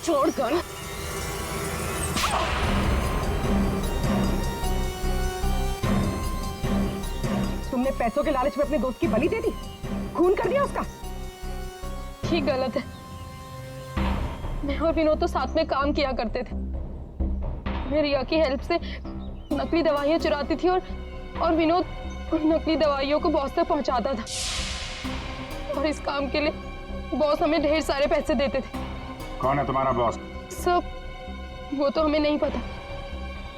छोड़ गन। तुमने पैसों के लालच में अपने दोस्त की बलि दे दी, खून कर दिया उसका। ये गलत है। मैं और विनोद तो साथ में काम किया करते थे। मैं रिया की हेल्प से नकली दवाइयां चुराती थी और विनोद उन नकली दवाइयों को बॉस तक पहुंचाता था। और इस काम के लिए बॉस हमें ढेर सारे पैसे देते थे। कौन है तुम्हारा बॉस? सब वो तो हमें नहीं पता,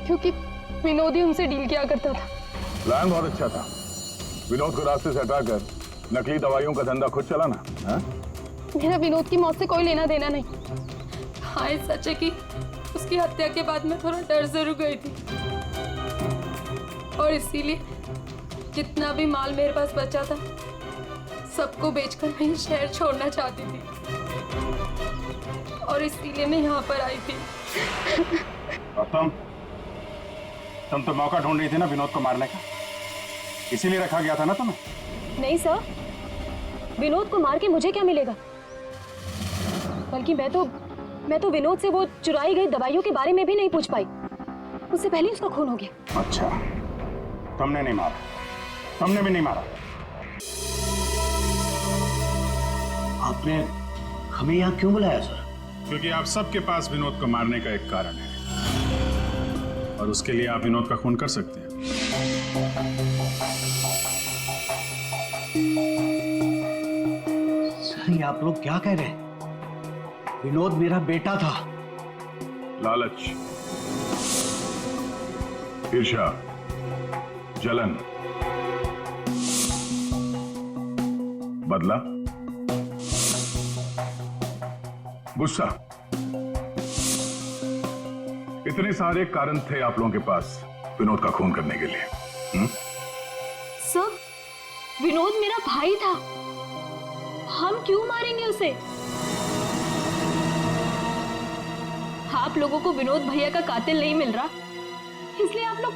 क्योंकि विनोद ही उनसे डील किया करता था। प्लान बहुत अच्छा था, विनोद को रास्ते से हटाकर नकली दवाइयों का धंधा खुद चलाना। मेरा विनोद की मौत से कोई लेना देना नहीं। हाँ, सच है कि उसकी हत्या के बाद मैं थोड़ा डर जरूर गई थी, और इसीलिए जितना भी माल मेरे पास बचा था सबको बेचकर मैं ये शहर छोड़ना चाहती थी, और इसीलिए मैं यहाँ पर आई थी। और तुम तो मौका ढूंढ रही थी ना विनोद को मारने का, इसीलिए रखा गया था ना तुम्हें? नहीं सर, विनोद को मार के मुझे क्या मिलेगा? बल्कि मैं तो विनोद से वो चुराई गई दवाइयों के बारे में भी नहीं पूछ पाई। उससे पहले उसका खून हो गया। अच्छा, तुमने नहीं मारा? तुमने भी नहीं मारा? आपने हमें यहाँ क्यों बुलाया सर? क्योंकि आप सबके पास विनोद को मारने का एक कारण है, और उसके लिए आप विनोद का खून कर सकते हैं। सर, ये आप लोग क्या कह रहे हैं? विनोद मेरा बेटा था। लालच, ईर्ष्या, जलन, बदला, गुस्सा, इतने सारे कारण थे आप लोगों के पास विनोद का खून करने के लिए। सर, विनोद मेरा भाई था, हम क्यों मारेंगे उसे? आप लोगों को विनोद भैया का कातिल नहीं मिल रहा, इसलिए आप लोग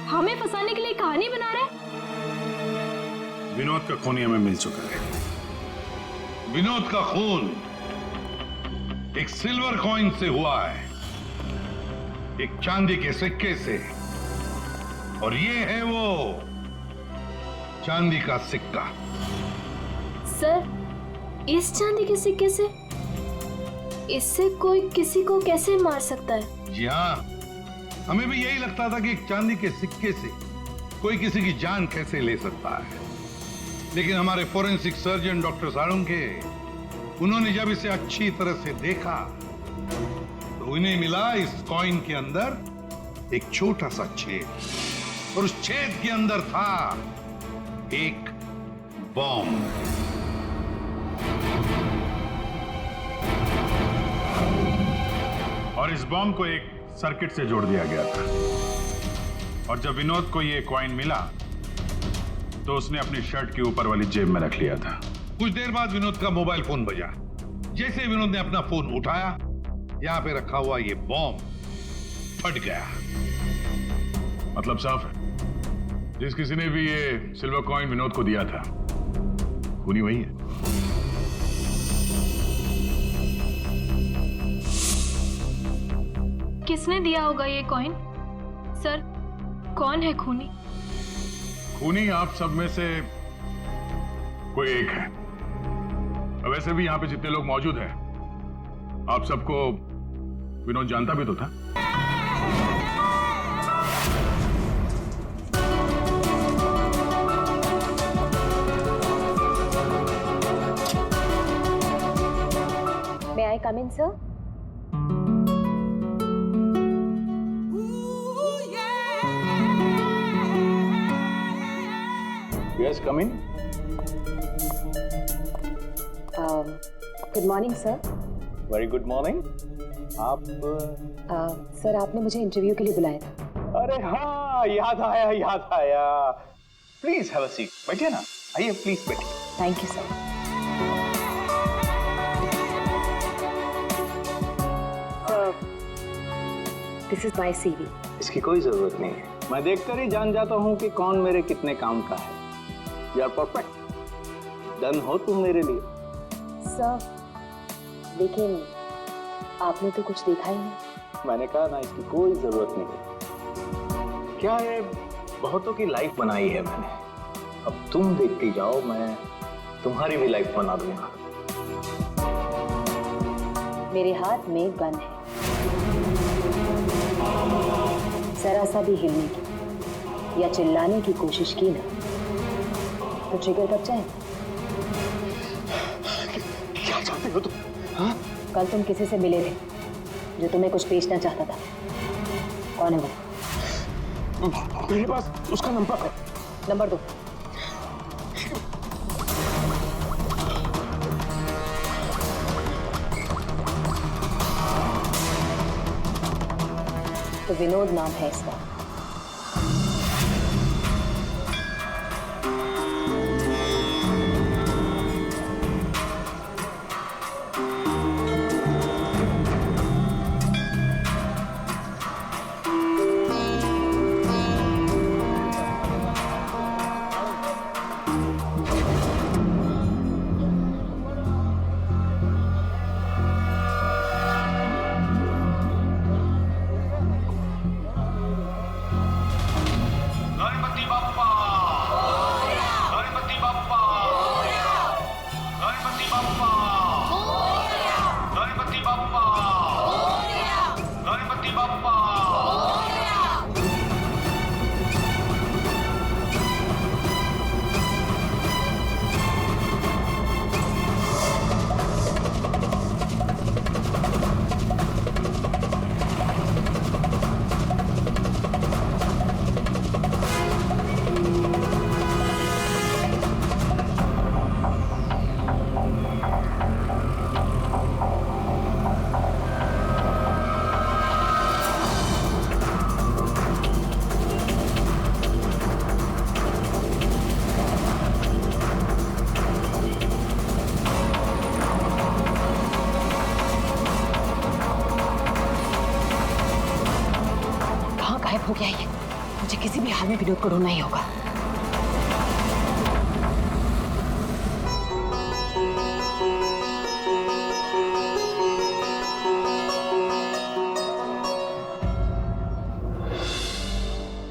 हमें फंसाने के लिए कहानी बना रहे हैं। विनोद का खून हमें मिल चुका है। विनोद का खून एक सिल्वर कॉइन से हुआ है, एक चांदी के सिक्के से, और ये है वो चांदी का सिक्का। सर, इस चांदी के सिक्के से? इससे कोई किसी को कैसे मार सकता है? जी हाँ, हमें भी यही लगता था कि एक चांदी के सिक्के से कोई किसी की जान कैसे ले सकता है, लेकिन हमारे फोरेंसिक सर्जन डॉक्टर साळुंखे, उन्होंने जब इसे अच्छी तरह से देखा तो उन्हें मिला इस कॉइन के अंदर एक छोटा सा छेद, और उस छेद के अंदर था एक बॉम्ब। और इस बॉम्ब को एक सर्किट से जोड़ दिया गया था, और जब विनोद को ये कॉइन मिला तो उसने अपनी शर्ट के ऊपर वाली जेब में रख लिया था। कुछ देर बाद विनोद का मोबाइल फोन बजा। जैसे ही विनोद ने अपना फोन उठाया, यहां पे रखा हुआ ये बॉम्ब फट गया। मतलब साफ है, जिस किसी ने भी ये सिल्वर कॉइन विनोद को दिया था, खूनी वही है। किसने दिया होगा ये कॉइन? सर, कौन है खूनी? खूनी आप सब में से कोई एक है। वैसे भी यहां पे जितने लोग मौजूद हैं, आप सबको विनोद जानता भी तो था। May I come in, sir? Yes, come in. Good morning sir. Very good morning. आप सर, आपने मुझे इंटरव्यू के लिए बुलाया था। अरे हाँ, याद आया। Please have a seat. बैठिए ना, आइए प्लीज बैठिए। Thank you sir. This is my CV. इसकी कोई जरूरत नहीं है, मैं देखकर ही जान जाता हूँ कि कौन मेरे कितने काम का है। यू आर परफेक्ट, डन हो तुम मेरे लिए। सर, लेकिन आपने तो कुछ देखा ही नहीं। मैंने कहा ना, इसकी कोई जरूरत नहीं। क्या है, बहुतों की लाइफ बनाई है मैंने, अब तुम देखती जाओ, मैं तुम्हारी भी लाइफ बना दूंगा। मेरे हाथ में गन है, जरा सा भी हिलने की या चिल्लाने की कोशिश की ना तो ट्रिगर कब जाए। क्या चाहते हो तुम? हाँ? कल तुम किसी से मिले थे जो तुम्हें कुछ बेचना चाहता था, कौन है वो? मेरे पास उसका नंबर है। नंबर दो। तो विनोद नाम है इसका। हो गया ये, मुझे किसी भी हाल में विनोद को ढूंढना ही होगा।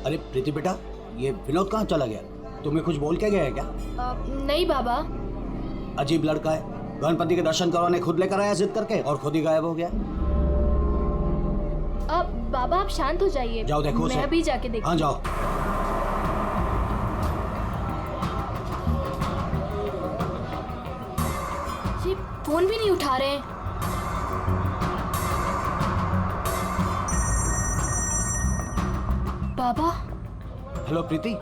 अरे प्रीति बेटा, ये विनोद कहाँ चला गया? तुम्हें कुछ बोल के गया है क्या? नहीं बाबा। अजीब लड़का है, गणपति के दर्शन करवाने खुद लेकर आया जिद करके और खुद ही गायब हो गया। बाबा आप शांत हो जाइए, जाओ देखो मैं अभी जाके देखती हूँ। हाँ जाओ। ये फोन भी नहीं उठा रहे हैं। बाबा। हेलो प्रीति,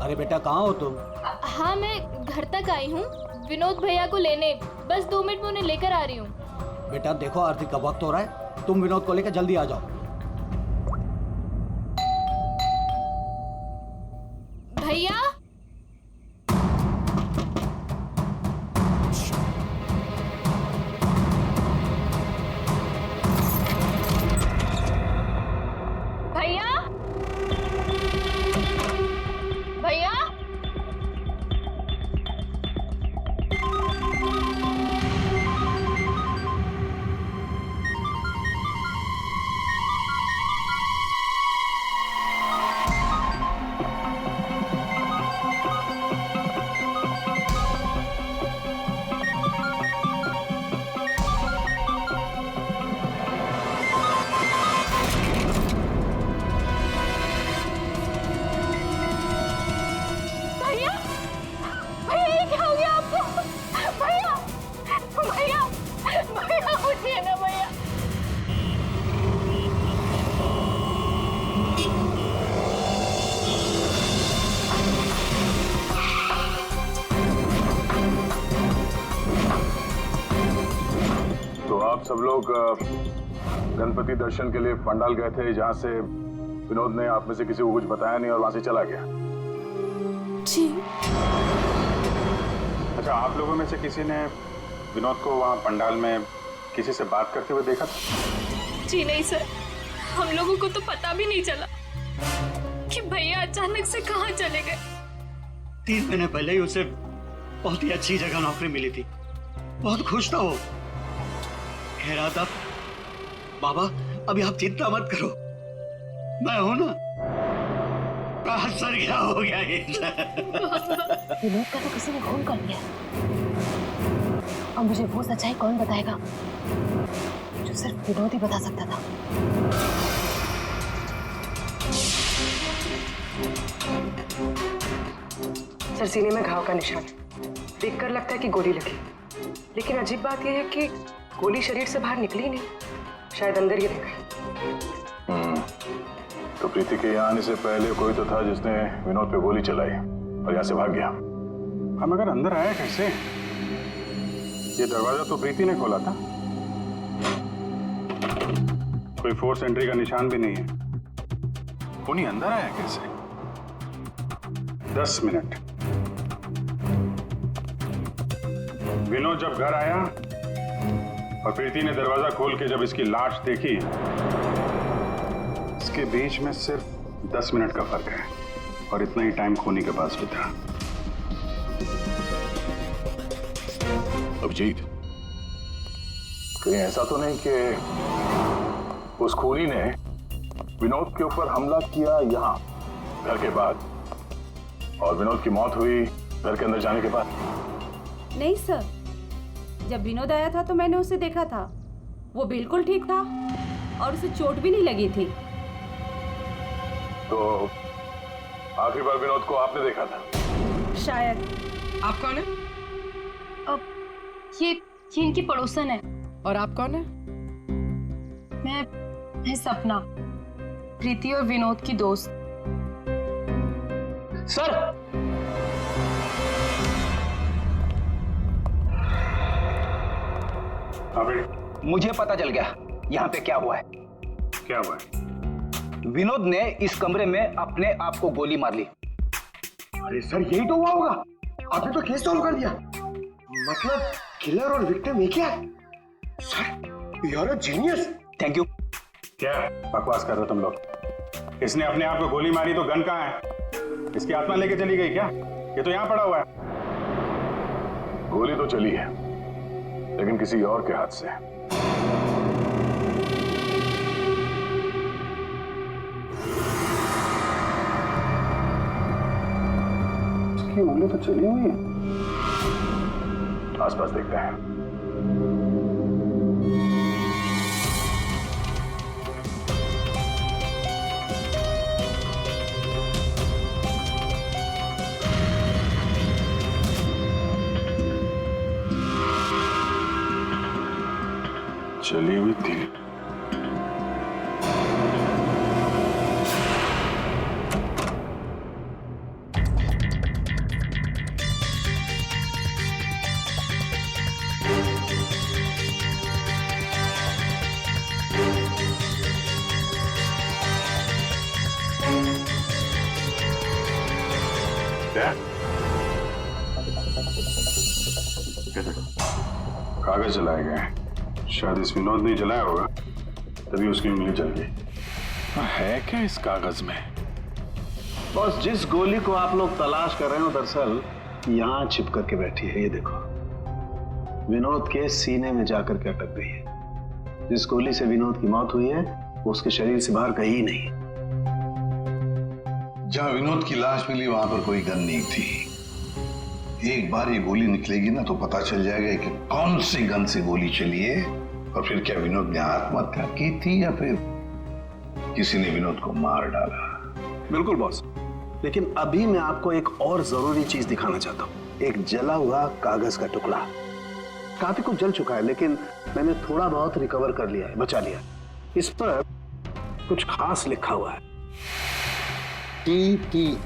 अरे बेटा कहाँ हो तुम? हाँ मैं घर तक आई हूँ, विनोद भैया को लेने, बस 2 मिनट में उन्हें लेकर आ रही हूँ। बेटा देखो आरती का वक्त हो रहा है, तुम विनोद को लेकर जल्दी आ जाओ। भैया। भैया। भैया। आप सब लोग गणपति दर्शन के लिए पंडाल गए थे, जहां से विनोद ने आप में से किसी को कुछ बताया नहीं और वहां से चला गया। जी। अच्छा, आप लोगों में से किसी ने विनोद को वहां पंडाल में किसी से बात करते हुए देखा था? जी नहीं सर, हम लोगों को तो पता भी नहीं चला कि भैया अचानक से कहाँ चले गए। 3 महीने पहले ही उसे बहुत ही अच्छी जगह नौकरी मिली थी, बहुत खुश था वो। कह रहा था बाबा अभी आप चिंता मत करो, मैं हूं ना। सर क्या हो गया ये? विनोद का तो किसी ने खून कर दिया। अब मुझे वो सच्चाई कौन बताएगा जो सिर्फ विनोद ही बता सकता था। सर सीने में घाव का निशान देखकर लगता है कि गोली लगी, लेकिन अजीब बात यह है कि गोली शरीर से बाहर निकली ही नहीं, शायद अंदर ही रह गई। तो प्रीति के यहाँ आने से पहले कोई तो था जिसने विनोद पे गोली चलाई और यहाँ से भाग गया। हम अगर अंदर आया कैसे? ये दरवाजा तो प्रीति ने खोला था। कोई फोर्स एंट्री का निशान भी नहीं है। खूनी अंदर आया कैसे? 10 मिनट। विनोद जब घर आया और प्रीति ने दरवाजा खोल के जब इसकी लाश देखी, इसके बीच में सिर्फ 10 मिनट का फर्क है और इतना ही टाइम खूनी के पास भी था। अभिजीत, कहीं ऐसा तो नहीं कि उस खूनी ने विनोद के ऊपर हमला किया यहाँ घर के बाद और विनोद की मौत हुई घर के अंदर जाने के बाद? नहीं सर, जब विनोद आया था तो मैंने उसे देखा था, वो बिल्कुल ठीक था और उसे चोट भी नहीं लगी थी। तो आखिरी बार विनोद को आपने देखा था? शायद। आप कौन है? अब ये इनकी पड़ोसन है। और आप कौन है? मैं सपना, प्रीति और विनोद की दोस्त। सर, मुझे पता चल गया यहाँ पे क्या हुआ है। क्या हुआ है? विनोद ने इस कमरे में अपने आप को गोली मार ली। अरे सर, यही तो हुआ होगा। आपने तो केस सॉल्व कर दिया। मतलब किलर और विक्टिम एक ही है। Sir, you are a genius. Thank you. क्या बकवास कर रहे हो तुम लोग? इसने अपने आप को गोली मारी तो गन कहाँ है? इसकी आत्मा लेके चली गई क्या? ये तो यहाँ पड़ा हुआ है। गोली तो चली है, लेकिन किसी और के हाथ से। इसकी उंगली तो चली हुई है। आसपास देखते हैं। चली हुई थी। क्या? कागज जलाए गए हैं। शायद इस विनोद ने जलाया होगा, तभी उसकी उंगली जल गई। है क्या इस कागज में? बॉस, जिस गोली को आप लोग तलाश कर रहे हो दरअसल यहाँ छिप करके बैठी है। ये देखो, विनोद के सीने में जाकर के अटक गई है। जिस गोली से विनोद की मौत हुई है वो उसके शरीर से बाहर कहीं नहीं है। जहां विनोद की लाश मिली वहां पर कोई गन नहीं थी। एक बार ये गोली निकलेगी ना तो पता चल जाएगा कि कौन सी गन से गोली चली है और फिर क्या विनोद ने आत्महत्या की थी या फिर किसी ने विनोद को मार डाला। बिल्कुल बॉस, लेकिन अभी मैं आपको एक और जरूरी चीज दिखाना चाहता हूँ। एक जला हुआ कागज का टुकड़ा। काफी कुछ जल चुका है लेकिन मैंने थोड़ा बहुत रिकवर कर लिया है, बचा लिया। इस पर कुछ खास लिखा हुआ है। TTH.ENT।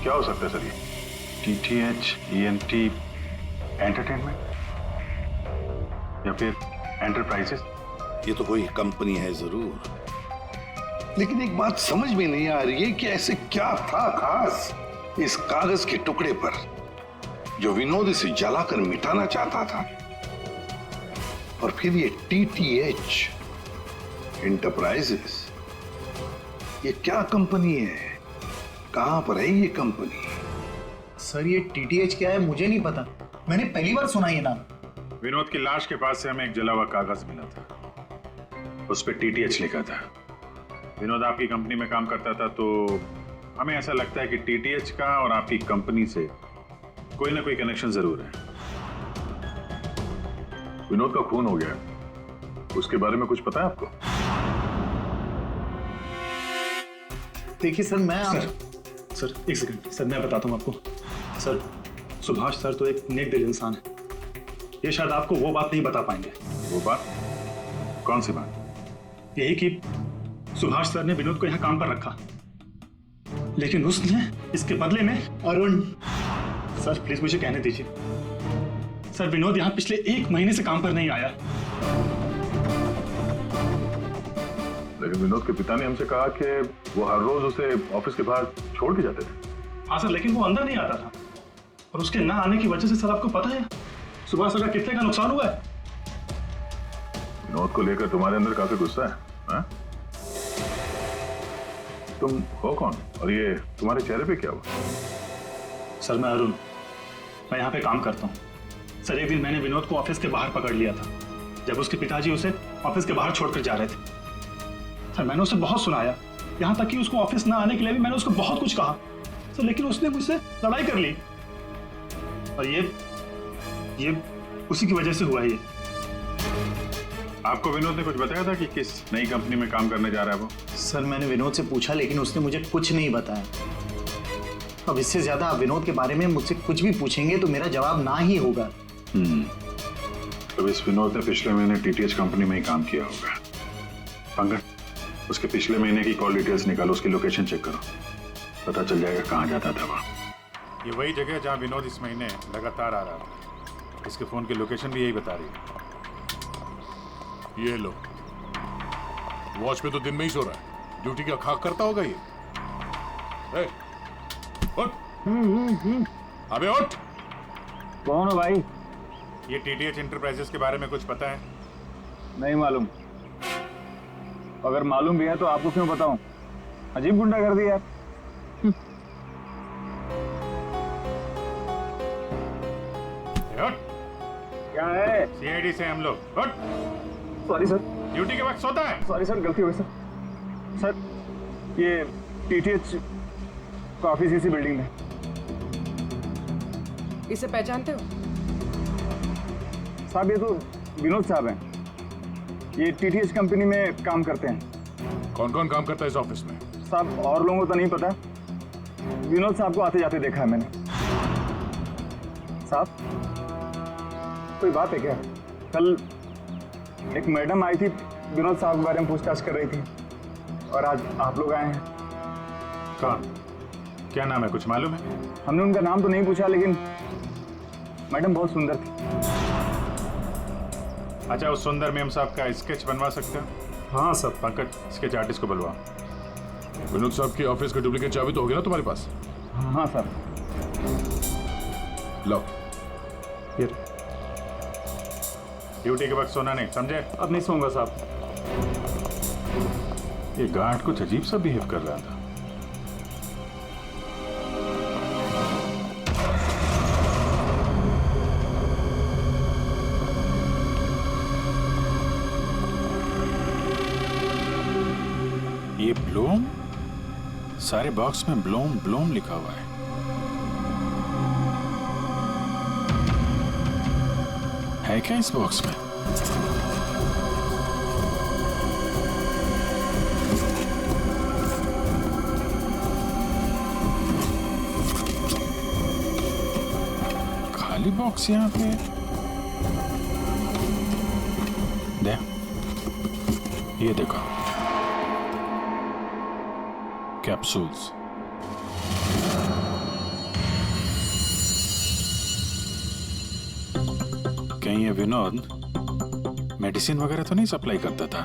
क्या हो सकता है सर ये? TTH.ENT एंटरटेनमेंट या फिर एंटरप्राइजेस? ये तो कोई कंपनी है जरूर, लेकिन एक बात समझ में नहीं आ रही है कि ऐसे क्या था खास इस कागज के टुकड़े पर जो विनोद इसे जलाकर मिटाना चाहता था। और फिर ये TTH एंटरप्राइजेस, ये क्या कंपनी है? कहां पर है ये कंपनी? सर ये टीटीएच क्या है मुझे नहीं पता, मैंने पहली बार सुना ये नाम। विनोद की लाश के पास से हमें एक जला हुआ कागज मिला था, उस पर टीटीएच लिखा था। विनोद आपकी कंपनी में काम करता था, तो हमें ऐसा लगता है कि टीटीएच का और आपकी कंपनी से कोई ना कोई कनेक्शन जरूर है। विनोद का खून हो गया, उसके बारे में कुछ पता है आपको? देखिए सर मैं सर एक सेकंड सर, मैं बताता हूँ आपको। सर सुभाष सर तो एक नेक दिल इंसान है, ये शायद आपको वो बात नहीं बता पाएंगे। वो बात? कौन सी बात? यही कि सुभाष सर ने विनोद को यहाँ काम पर रखा, लेकिन उसने इसके बदले में अरुण। सर प्लीज मुझे कहने दीजिए। सर विनोद यहाँ पिछले 1 महीने से काम पर नहीं आया। लेकिन विनोद के पिता ने हमसे कहा कि वो हर रोज उसे ऑफिस के बाहर छोड़ के जाते थे। हाँ सर, लेकिन वो अंदर नहीं आता था, और उसके ना आने की वजह से सर आपको पता है सुभाष सर का कितने का नुकसान हुआ है। विनोद को लेकर तुम्हारे अंदर काफी गुस्सा है, हाँ? तुम हो कौन और ये तुम्हारे चेहरे पे क्या हुआ? सर मैं अरुण, मैं यहाँ पे काम करता हूँ। सर एक दिन मैंने विनोद को ऑफिस के बाहर पकड़ लिया था, जब उसके पिताजी उसे ऑफिस के बाहर छोड़कर जा रहे थे। सर मैंने उसे बहुत सुनाया, यहाँ तक कि उसको ऑफिस ना आने के लिए भी मैंने उसको बहुत कुछ कहा सर, लेकिन उसने मुझसे लड़ाई कर ली, और ये उसी की वजह से हुआ है ये। आपको विनोद ने कुछ बताया था कि किस नई कंपनी में काम करने जा रहा है वो? सर मैंने विनोद से पूछा, लेकिन उसने मुझे कुछ नहीं बताया। अब इससे ज्यादा आप विनोद के बारे में मुझसे कुछ भी पूछेंगे तो मेरा जवाब ना ही होगा। तो इस विनोद ने पिछले महीने टीटीएच कंपनी में ही काम किया होगा। पंकज, उसके पिछले महीने की कॉल डिटेल्स निकालो, उसकी लोकेशन चेक करो, पता चल जाएगा कहाँ जाता था वहाँ। ये वही जगह जहाँ विनोद इस महीने लगातार आ रहा था। इसके फोन की लोकेशन भी यही बता रही है। ये लो, वॉच पे तो दिन में ही सो रहा है, ड्यूटी का खाक करता होगा ये। उठ, अबे उठ। कौन हो भाई? ये टीटीएच इंटरप्राइजेस के बारे में कुछ पता है? नहीं मालूम। अगर मालूम भी है तो आपको क्यों बताऊं? अजीब गुंडागर्दी यार। क्या है? सीआईडी से हम लोग। उठ। Sorry sir. ड्यूटी के वक्त सोता है? सॉरी सर, गलती हो गई सर। सर ये टीटीएच का ऑफिस इसी बिल्डिंग में। इसे पहचानते हो? साहब ये तो विनोद साहब हैं, ये टीटीएच कंपनी में काम करते हैं। कौन कौन काम करता है इस ऑफिस में? साहब और लोगों को तो नहीं पता, विनोद साहब को आते जाते देखा है मैंने। साहब कोई बात है क्या? कल एक मैडम आई थी, विनोद साहब के बारे में पूछताछ कर रही थी, और आज आप लोग आए हैं। कौन? क्या नाम है, कुछ मालूम है? हमने उनका नाम तो नहीं पूछा, लेकिन मैडम बहुत सुंदर थी। अच्छा, उस सुंदर मैम साहब का स्केच बनवा सकते हो? हाँ सर। पंकज, स्केच आर्टिस्ट को बुलवा। विनोद साहब की ऑफिस का डुप्लीकेट चाबी तो होगी ना तुम्हारे पास? हाँ सर। लो। ड्यूटी के वक्त सोना नहीं, समझे? अब नहीं सोऊंगा साहब। ये गार्ड कुछ अजीब सा बिहेव कर रहा था। ये ब्लूम, सारे बॉक्स में ब्लूम ब्लूम लिखा हुआ है। है क्या इस बॉक्स में? खाली बॉक्स यहाँ पे। दे, ये देखो, कैप्सूल्स। कहीं ये विनोद मेडिसिन वगैरह तो नहीं सप्लाई करता था?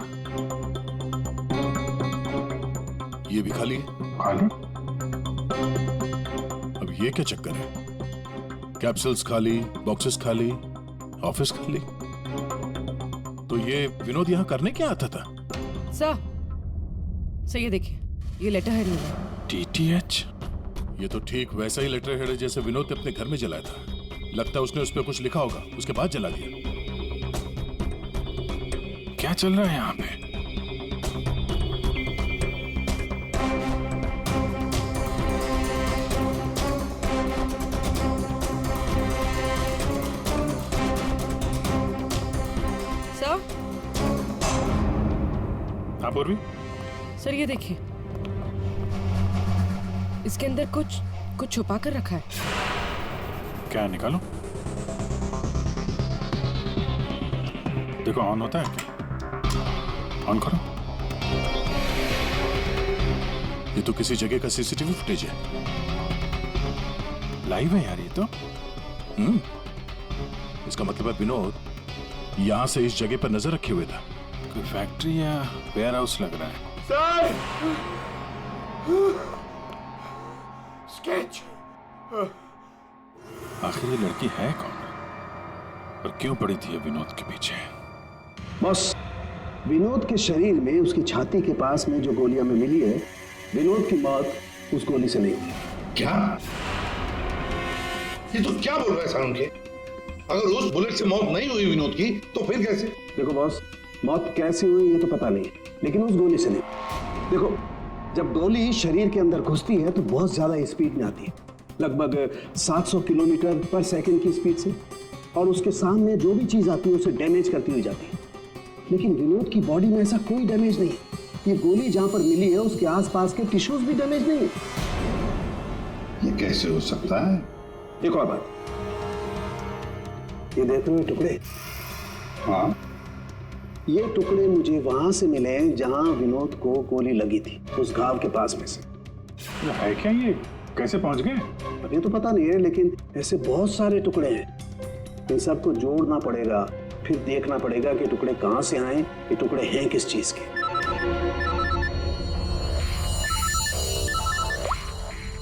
ये भी खाली है। खाली? अब ये क्या चक्कर है? कैप्सूल्स खाली, बॉक्सेस खाली, ऑफिस खाली। तो ये विनोद यहाँ करने क्या आता था? सर ये देखिए, ये लेटर है। टीटीएच, ये तो ठीक वैसा ही लेटर हेड है जैसे विनोद ने अपने घर में जलाया था। लगता है उसने उस पर कुछ लिखा होगा, उसके बाद जला दिया। क्या चल रहा है यहाँ पे? सर, हाँ पूर्वी, सर ये देखिए, इसके अंदर कुछ छुपा कर रखा है। क्या निकालो? देखो ऑन होता है क्या? ऑन करो। ये तो किसी जगह का सीसीटीवी फुटेज है। लाइव है यार ये तो। इसका मतलब है विनोद यहां से इस जगह पर नजर रखे हुए था। कोई फैक्ट्री या वेयर हाउस लग रहा है। Sir sketch. आखिर ये लड़की है कौन और क्यों पड़ी थी ये विनोद के पीछे? बॉस, विनोद के शरीर में उसकी छाती के पास में जो गोलियां में मिली है, विनोद की मौत उस गोली से नहीं हुई। क्या? ये तो क्या बोल रहा है सारुण के? अगर उस बुलेट से मौत नहीं हुई विनोद की तो फिर कैसे? देखो बॉस, मौत कैसे हुई ये तो पता नहीं, लेकिन उस गोली से नहीं। देखो, जब गोली शरीर के अंदर घुसती है तो बहुत ज्यादा स्पीड में आती है, लगभग 700 किलोमीटर पर सेकंड की स्पीड से, और उसके सामने जो भी चीज आती है उसे डैमेज करती हुई जाती है। लेकिन विनोद की बॉडी में ऐसा कोई डैमेज नहीं। ये गोली जहां पर मिली है उसके आसपास के टिश्यूज भी डैमेज नहीं है। ये कैसे हो सकता है? एक और बात, ये देख रहे हो टुकड़े? हाँ, ये टुकड़े मुझे वहां से मिले जहां विनोद को गोली लगी थी, उस घाव के पास में से। है क्या ये? कैसे पहुंच गए? अभी तो पता नहीं है, लेकिन ऐसे बहुत सारे टुकड़े हैं। इन सबको जोड़ना पड़ेगा, फिर देखना पड़ेगा कि टुकड़े कहां से आए, ये टुकड़े हैं किस चीज के।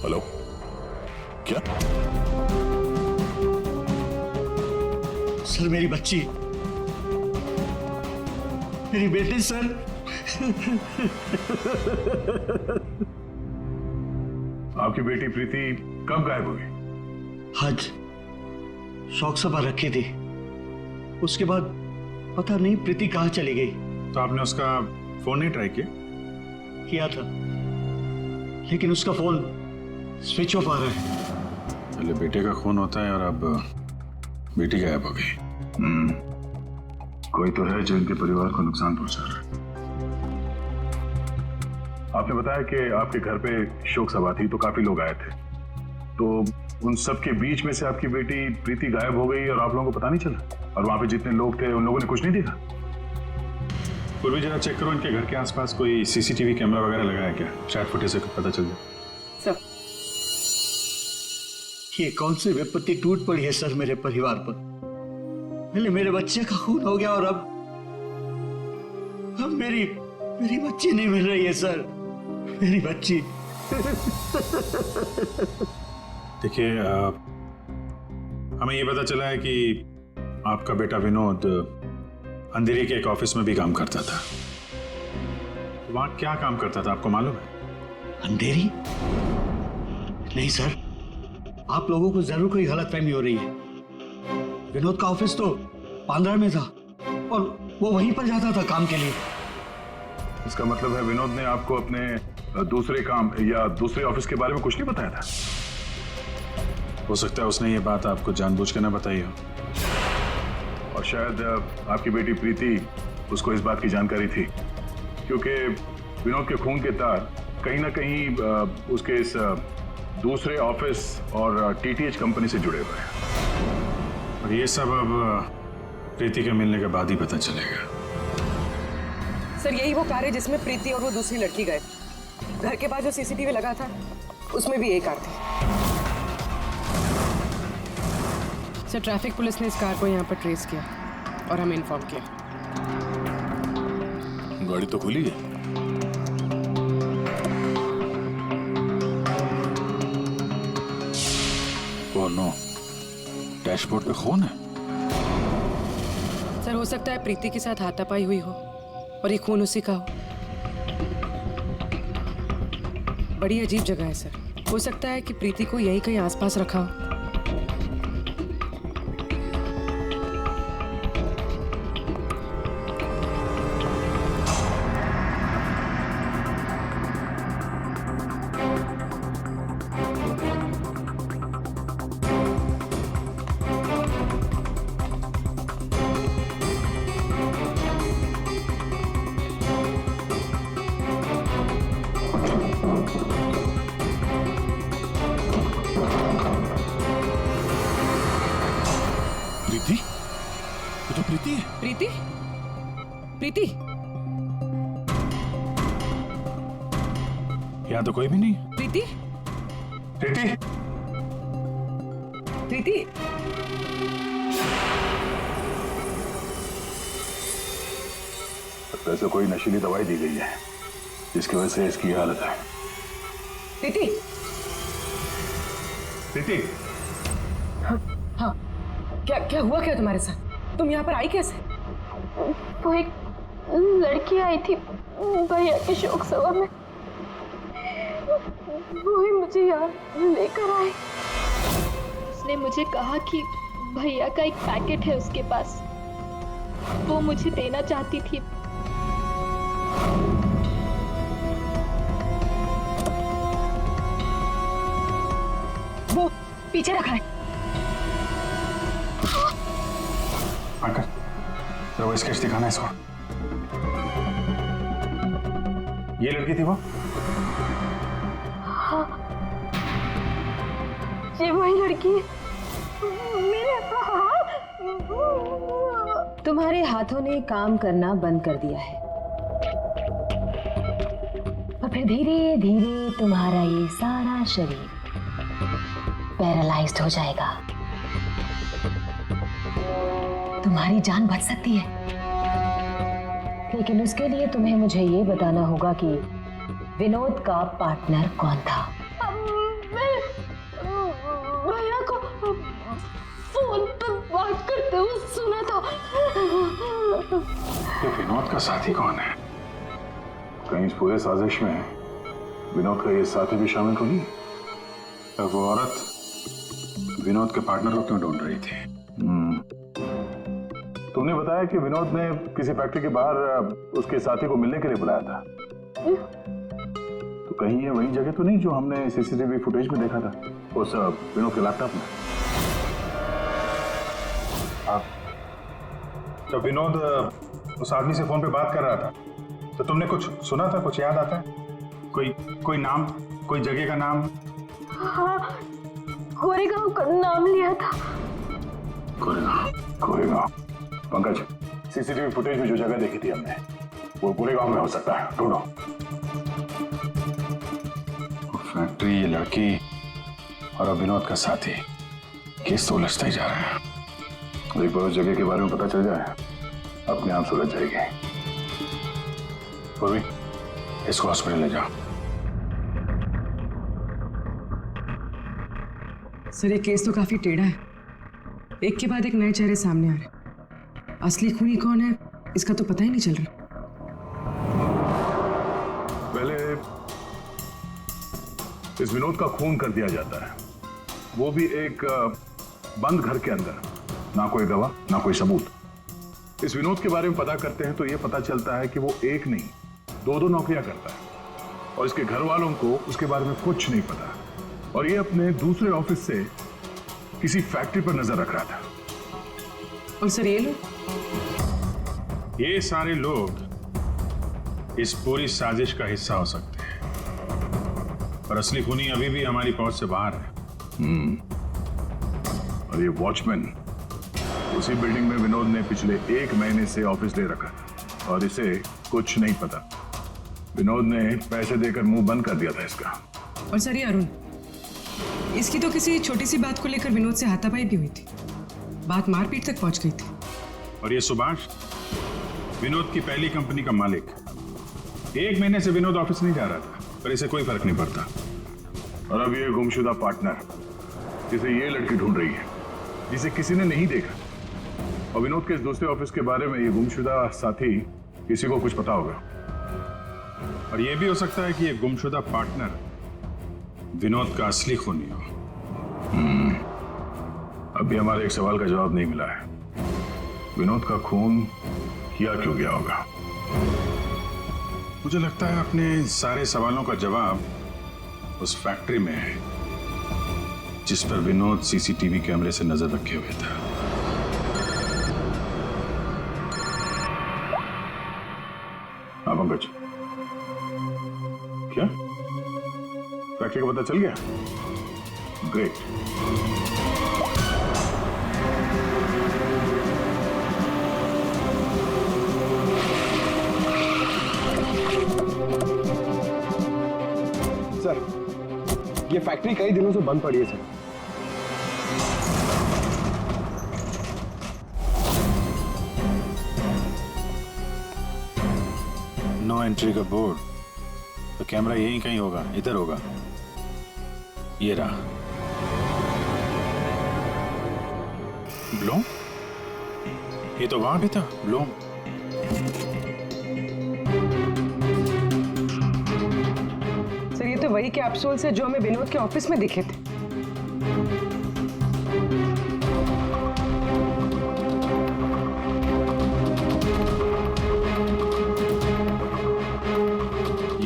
हेलो, क्या? सर मेरी बच्ची, मेरी बेटी सर। आपकी बेटी प्रीति कब गायब हुई? आज शौक सभा रखी थी, उसके बाद पता नहीं प्रीति कहाँ चली गई। तो आपने उसका फोन नहीं ट्राई किया? किया था, लेकिन उसका फोन स्विच ऑफ आ रहा है। पहले बेटे का खून होता है और अब बेटी गायब हो गई। कोई तो है जो इनके परिवार को नुकसान पहुंचा रहा है। आपने बताया कि आपके घर पे शोक सभा थी तो काफी लोग आए थे, तो उन सब के बीच में से आपकी बेटी प्रीति गायब हो गई और आप लोगों को पता नहीं चला? और वहां पे जितने लोग थे उन लोगों ने कुछ नहीं देखा? पूर्वी जरा चेक करो इनके घर के आसपास कोई सीसीटीवी कैमरा वगैरह लगा है क्या? शायद फुटेज से पता चल जाए। सर, ये कौन सी विपत्ति टूट पड़ी है सर मेरे परिवार पर। पहले मेरे बच्चे का खून हो गया और अब मेरी बच्ची नहीं मिल रही है सर, मेरी बच्ची। देखिए, हमें ये पता चला है कि आपका बेटा विनोद अंधेरी के एक ऑफिस में भी काम करता था। वहां क्या काम करता था आपको मालूम है? अंधेरी? नहीं सर, आप लोगों को जरूर कोई गलतफहमी हो रही है। विनोद का ऑफिस तो बांद्रा में था और वो वहीं पर जाता था काम के लिए। इसका मतलब है विनोद ने आपको अपने दूसरे काम या दूसरे ऑफिस के बारे में कुछ नहीं बताया था? हो सकता है उसने ये बात आपको जानबूझ के ना बताई हो, और शायद आपकी बेटी प्रीति उसको इस बात की जानकारी थी, क्योंकि विनोद के खून के तार कहीं ना कहीं उसके इस दूसरे ऑफिस और टीटीएच कंपनी से जुड़े हुए हैं। और ये सब अब प्रीति के मिलने के बाद ही पता चलेगा। सर, यही वो कार है जिसमें प्रीति और वो दूसरी लड़की गए। घर के पास जो सीसीटीवी लगा था उसमें भी एक कार थी। सर, ट्रैफिक पुलिस ने इस कार को यहाँ पर ट्रेस किया और हमें इन्फॉर्म किया। गाड़ी तो खुली है। ओह नो, डैशबोर्ड पे खून है। सर, हो सकता है प्रीति के साथ हाथापाई हुई हो और ये खून उसी का हो। बड़ी अजीब जगह है सर। हो सकता है कि प्रीति को यहीं कहीं आसपास रखा हो। प्रीति, ये तो प्रीति है। प्रीति? प्रीति? यहाँ तो कोई भी नहीं। प्रीति? प्रीति, प्रीति? वैसे कोई नशीली दवाई दी गई है जिसकी वजह से इसकी हालत है। प्रीति? प्रीति, हाँ, क्या क्या हुआ क्या तुम्हारे साथ? तुम यहाँ पर आई कैसे? वो एक लड़की आई थी भैया के शोक सभा में, वो ही मुझे यहाँ लेकर आई। उसने मुझे कहा कि भैया का एक पैकेट है उसके पास, वो मुझे देना चाहती थी। वो पीछे रखा है। आकर जरा वो स्केच दिखाना इसको। ये लड़की थी वो? हाँ, ये वही लड़की है। मेरे तुम्हारे हाथों ने काम करना बंद कर दिया है और फिर धीरे धीरे तुम्हारा ये सारा शरीर पैरालाइज्ड हो जाएगा। तुम्हारी जान बच सकती है, लेकिन उसके लिए तुम्हें मुझे ये बताना होगा कि विनोद का पार्टनर कौन था। मैं भैया को फोन पर बात करते हुए सुना था। ये विनोद का साथी कौन है? कहीं इस पूरे साजिश में विनोद का ये साथी भी शामिल तो नहीं? अब वो औरत विनोद के पार्टनर को क्यों ढूंढ रही थी? तुमने बताया कि विनोद ने किसी फैक्ट्री के बाहर उसके साथी को मिलने के लिए बुलाया था, तो कहीं ये वही जगह तो नहीं जो हमने सीसीटीवी फुटेज में देखा था उस विनोद के लैपटॉप में? जब विनोद उस आदमी से फोन पे बात कर रहा था तो तुमने कुछ सुना था? कुछ याद आता है? कोई नाम, कोई जगह का नाम? हाँ, कोरेगांव का नाम लिया था। कोरेगांव। पंकज, सीसीटीवी फुटेज में जो जगह देखी थी हमने वो कोरेगांव में हो सकता है, ढूंढो। फैक्ट्री, ये लड़की और अब विनोद का साथी, केस तो उलझता ही जा रहा है। एक बार उस जगह के बारे में पता चल जाए अपने आप सुलझ जाएगी। पूर्वी, इसको हॉस्पिटल ले जाओ। सर, ये केस तो काफी टेढ़ा है। एक के बाद एक नए चेहरे सामने आ रहे हैं। असली खूनी कौन है इसका तो पता ही नहीं चल रहा। पहले इस विनोद का खून कर दिया जाता है, वो भी एक बंद घर के अंदर। ना कोई गवाह, ना कोई सबूत। इस विनोद के बारे में पता करते हैं तो यह पता चलता है कि वो एक नहीं, दो नौकरियां करता है और इसके घर वालों को उसके बारे में कुछ नहीं पता। और ये अपने दूसरे ऑफिस से किसी फैक्ट्री पर नजर रख रहा था। और सर, ये लोग? ये सारे लोग इस पूरी साजिश का हिस्सा हो सकते हैं, पर असली खूनी अभी भी हमारी पहुंच से बाहर है। और ये वॉचमैन उसी बिल्डिंग में विनोद ने पिछले 1 महीने से ऑफिस ले रखा और इसे कुछ नहीं पता। विनोद ने पैसे देकर मुंह बंद कर दिया था इसका। और सर, ये अरुण, इसकी तो किसी छोटी सी बात को लेकर विनोद से हाथापाई भी हुई थी। बात मारपीट तक पहुंच गई थी। और ये सुभाष, विनोद की पहली कंपनी का मालिक। 1 महीने से विनोद ऑफिस नहीं जा रहा था, पर इसे कोई फर्क नहीं पड़ता। और अब ये गुमशुदा पार्टनर जिसे ये लड़की ढूंढ रही है, जिसे किसी ने नहीं देखा। और विनोद के इस दूसरे ऑफिस के बारे में ये गुमशुदा साथी किसी को कुछ पता होगा। और ये भी हो सकता है कि ये गुमशुदा पार्टनर विनोद का असली खूनी हो। अभी हमारे एक सवाल का जवाब नहीं मिला है। विनोद का खून किया क्यों गया होगा? मुझे लगता है अपने सारे सवालों का जवाब उस फैक्ट्री में है जिस पर विनोद सीसीटीवी कैमरे से नजर रखे हुए था। हाँ पंकज, क्या फैक्ट्री का पता चल गया? ग्रेट। सर, ये फैक्ट्री कई दिनों से बंद पड़ी है सर। नो एंट्री का बोर्ड, तो कैमरा यहीं कहीं होगा, इधर होगा। ये रहा। ब्लूम? ये तो वहां भी था, ब्लूम। सर ये तो वही कैप्सूल्स है जो हमें विनोद के ऑफिस में दिखे थे।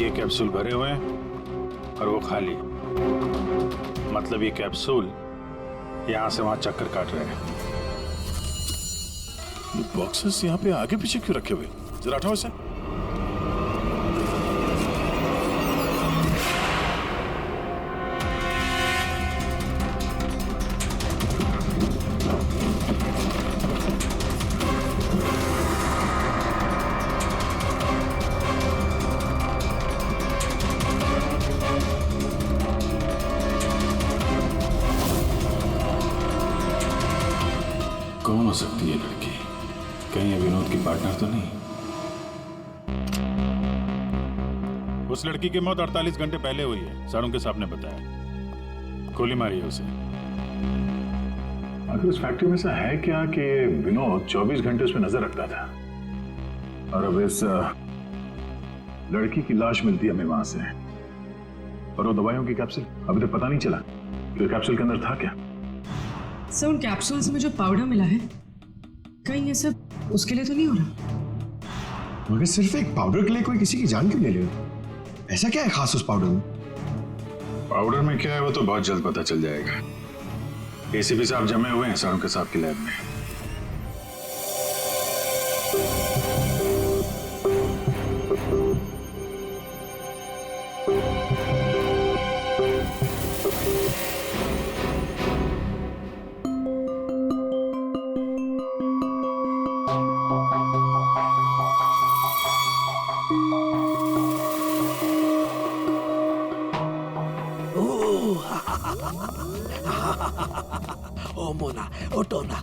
ये कैप्सूल भरे हुए हैं और वो खाली। मतलब ये कैप्सूल यहां से वहां चक्कर काट रहे हैं। ये बॉक्सेस यहाँ पे आगे पीछे क्यों रखे हुए? जरा हटाओ इसे। कौन हो सकती है लड़की? कहीं ये विनोद की पार्टनर तो नहीं? उस लड़की की मौत 48 घंटे पहले हुई है, सारुण के साहब ने बताया। गोली मारी है उसे। आखिर उस फैक्ट्री में से है क्या कि विनोद 24 घंटे उसमें नजर रखता था और अब इस लड़की की लाश मिलती है हमें वहां से, और वो दवाइयों की कैप्सूल अभी तक पता नहीं चला कि कैप्सूल के अंदर था क्या। सर उन कैप्सूल्स में जो पाउडर मिला है, कहीं ये सब उसके लिए तो नहीं हो रहा? मगर सिर्फ एक पाउडर के लिए कोई किसी की जान क्यों ले ले? ऐसा क्या है खास उस पाउडर में? पाउडर में क्या है वो तो बहुत जल्द पता चल जाएगा। एसीपी साहब जमे हुए हैं सारुण के साहब की लैब में। ओ मोना, ओ टोना।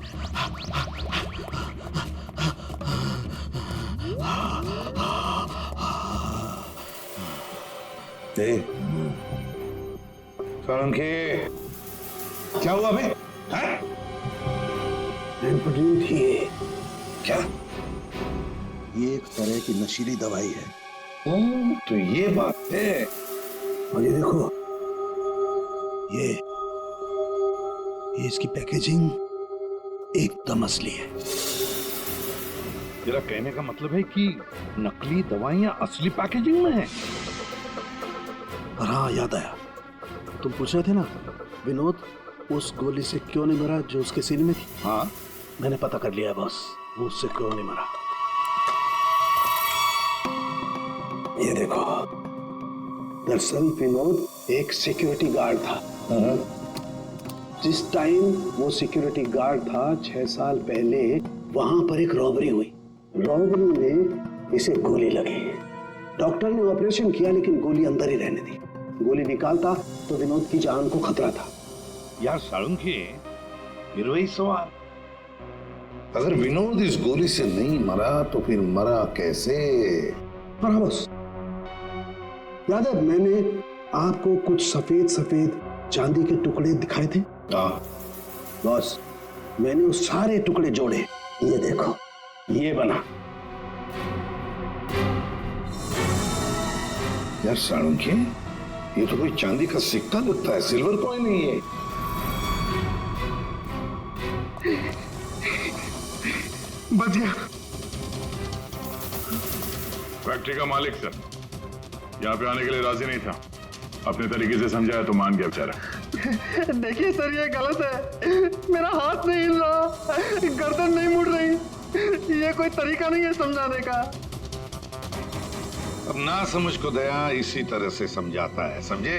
सारुण के क्या हुआ बे? थी क्या? ये एक तरह की नशीली दवाई है। तो ये बात है। और ये देखो, ये इसकी पैकेजिंग एकदम असली है। तेरा कहने का मतलब है कि नकली दवाइयां असली पैकेजिंग में हैं? और हाँ, याद आया, तुम पूछ रहे थे ना विनोद उस गोली से क्यों नहीं मरा जो उसके सीने में थी। हाँ, मैंने पता कर लिया बॉस, वो उससे क्यों नहीं मरा। ये देखो, दरअसल विनोद एक सिक्योरिटी गार्ड था। जिस टाइम वो सिक्योरिटी गार्ड था 6 साल पहले वहां पर एक रॉबरी हुई। रॉबरी में इसे गोली लगी। डॉक्टर ने ऑपरेशन किया लेकिन गोली अंदर ही रहने दी। गोली निकालता तो विनोद की जान को खतरा था। यार सारुण के फिर वही सवाल, अगर विनोद इस गोली से नहीं मरा तो फिर मरा कैसे? और हाँ बस, याद है मैंने आपको कुछ सफेद सफेद चांदी के टुकड़े दिखाए थे? बस मैंने उस सारे टुकड़े जोड़े, ये देखो, ये बना। यार सारुण के ये तो कोई चांदी का सिक्का लगता है, सिल्वर कॉइन नहीं है। बच गया। फैक्ट्री का मालिक सर यहाँ पे आने के लिए राजी नहीं था, अपने तरीके से समझाया तो मान गया बेचारा। देखिए सर, ये गलत है। मेरा हाथ नहीं हिल रहा, गर्दन नहीं मुड़ रही, ये कोई तरीका नहीं है समझाने का। अब ना समझ को दया इसी तरह से समझाता है, समझे?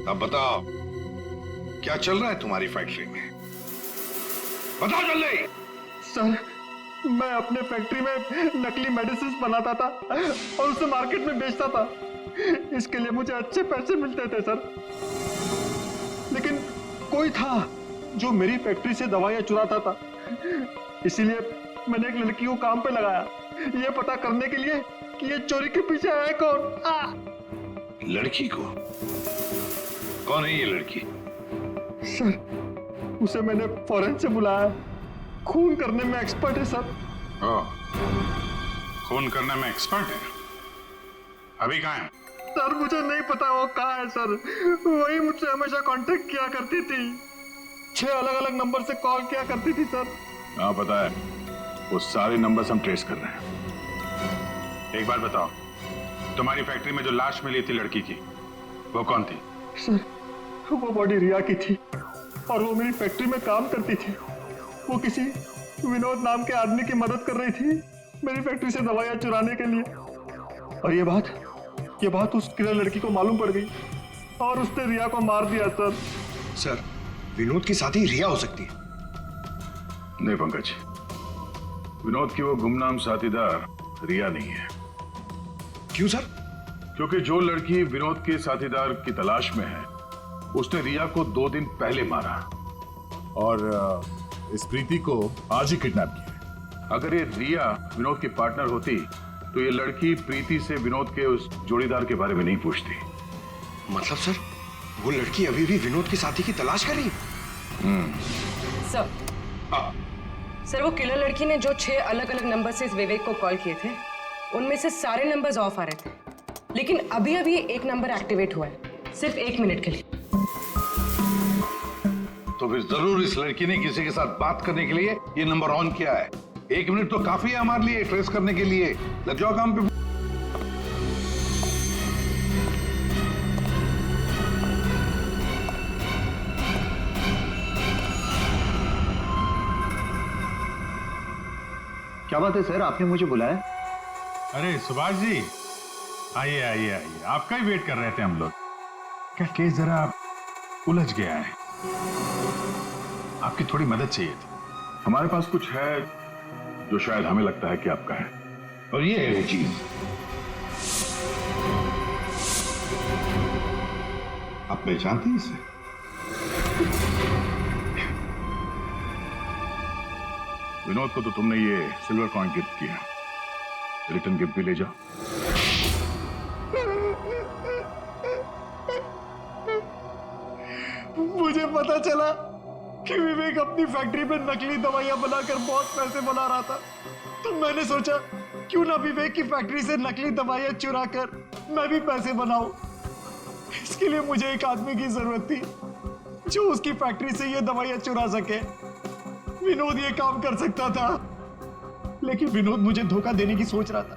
अब बताओ क्या चल रहा है तुम्हारी फैक्ट्री में, बताओ जल्दी। सर, मैं अपने फैक्ट्री में नकली मेडिसिन बनाता था और उसे मार्केट में बेचता था। इसके लिए मुझे अच्छे पैसे मिलते थे सर। लेकिन कोई था जो मेरी फैक्ट्री से दवाइयां चुराता था। इसीलिए मैंने एक लड़की को काम पे लगाया, ये पता करने के लिए कि ये चोरी के पीछे है कौन। लड़की को? कौन है ये लड़की? सर, उसे मैंने फॉरेन से बुलाया। खून करने में एक्सपर्ट है सर। खून करने में एक्सपर्ट है? अभी कहाँ है? सर, मुझे नहीं पता वो कहाँ है सर। वही मुझसे हमेशा कांटेक्ट किया करती थी, 6 अलग-अलग नंबर से कॉल किया करती थी सर। हाँ पता है, वो सारे नंबर्स हम ट्रेस कर रहे हैं। एक बात बताओ, तुम्हारी फैक्ट्री में जो लाश मिली थी लड़की की, वो कौन थी? सर, वो बॉडी रिया की थी और वो मेरी फैक्ट्री में काम करती थी। वो किसी विनोद नाम के आदमी की मदद कर रही थी मेरी फैक्ट्री से दवाइयां चुराने के लिए। और ये बात उस किलर लड़की को मालूम पड़ गई और उसने रिया को मार दिया सर। सर, विनोद की साथी रिया हो सकती है। नहीं पंकज, विनोद की वो गुमनाम साथीदार रिया नहीं है। क्यों सर? क्योंकि जो लड़की विनोद के साथीदार की तलाश में है, उसने रिया को 2 दिन पहले मारा और इस प्रीति को आज ही किडनैप किया। अगर ये रिया विनोद की पार्टनर होती तो ये लड़की प्रीति से विनोद के उस जोड़ीदार के बारे में नहीं पूछती। मतलब सर, वो लड़की अभी भी विनोद के साथी की तलाश कर रही है? सर, वो किलर लड़की ने जो 6 अलग-अलग नंबर से इस विवेक को कॉल किए थे, उनमें से सारे नंबर्स ऑफ आ रहे थे, लेकिन अभी एक नंबर एक्टिवेट हुआ है, सिर्फ 1 मिनट के लिए। तो फिर जरूर इस लड़की ने किसी के साथ बात करने के लिए ये नंबर ऑन किया है। 1 मिनट तो काफी है हमारे लिए ट्रेस करने के लिए। लग जाओ काम पे। क्या बात है सर, आपने मुझे बुलाया? अरे सुभाष जी, आइए आइए आइए, आपका ही वेट कर रहे थे हम लोग। क्या केस जरा उलझ गया है, आपकी थोड़ी मदद चाहिए थी। हमारे पास कुछ है जो शायद हमें लगता है कि आपका है, और ये है वो चीज। आप पहचानते हैं इसे? विनोद को तो तुमने ये सिल्वर कॉइन गिफ्ट किया, रिटर्न गिफ्ट भी ले जाओ। मुझे पता चला कि विवेक अपनी फैक्ट्री में नकली दवाइयां बनाकर बहुत पैसे बना रहा था, तो मैंने सोचा क्यों ना विवेक की फैक्ट्री से नकली दवाइयां चुरा कर मैं भी पैसे बनाऊं। इसके लिए मुझे एक आदमी की जरूरत थी जो उसकी फैक्ट्री से ये दवाइयां चुरा सके। विनोद ये काम कर सकता था, लेकिन विनोद मुझे धोखा देने की सोच रहा था।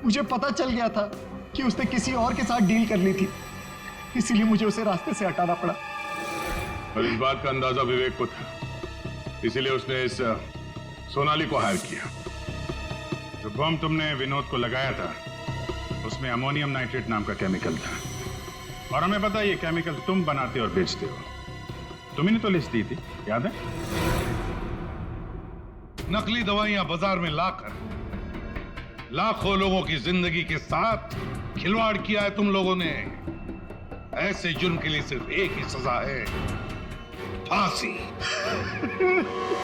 मुझे पता चल गया था कि उसने किसी और के साथ डील कर ली थी, इसीलिए मुझे उसे रास्ते से हटाना पड़ा। और इस बात का अंदाजा विवेक को था, इसीलिए उसने इस सोनाली को हायर किया। जो बम तुमने विनोद को लगाया था, उसमें अमोनियम नाइट्रेट नाम का केमिकल था, और हमें पता है ये केमिकल तुम बनाते और बेचते हो। तुम्ही ने तो लिस्ट दी थी, याद है? नकली दवाइयां बाजार में लाकर लाखों लोगों की जिंदगी के साथ खिलवाड़ किया है तुम लोगों ने। ऐसे जुर्म के लिए सिर्फ एक ही सजा है, फांसी।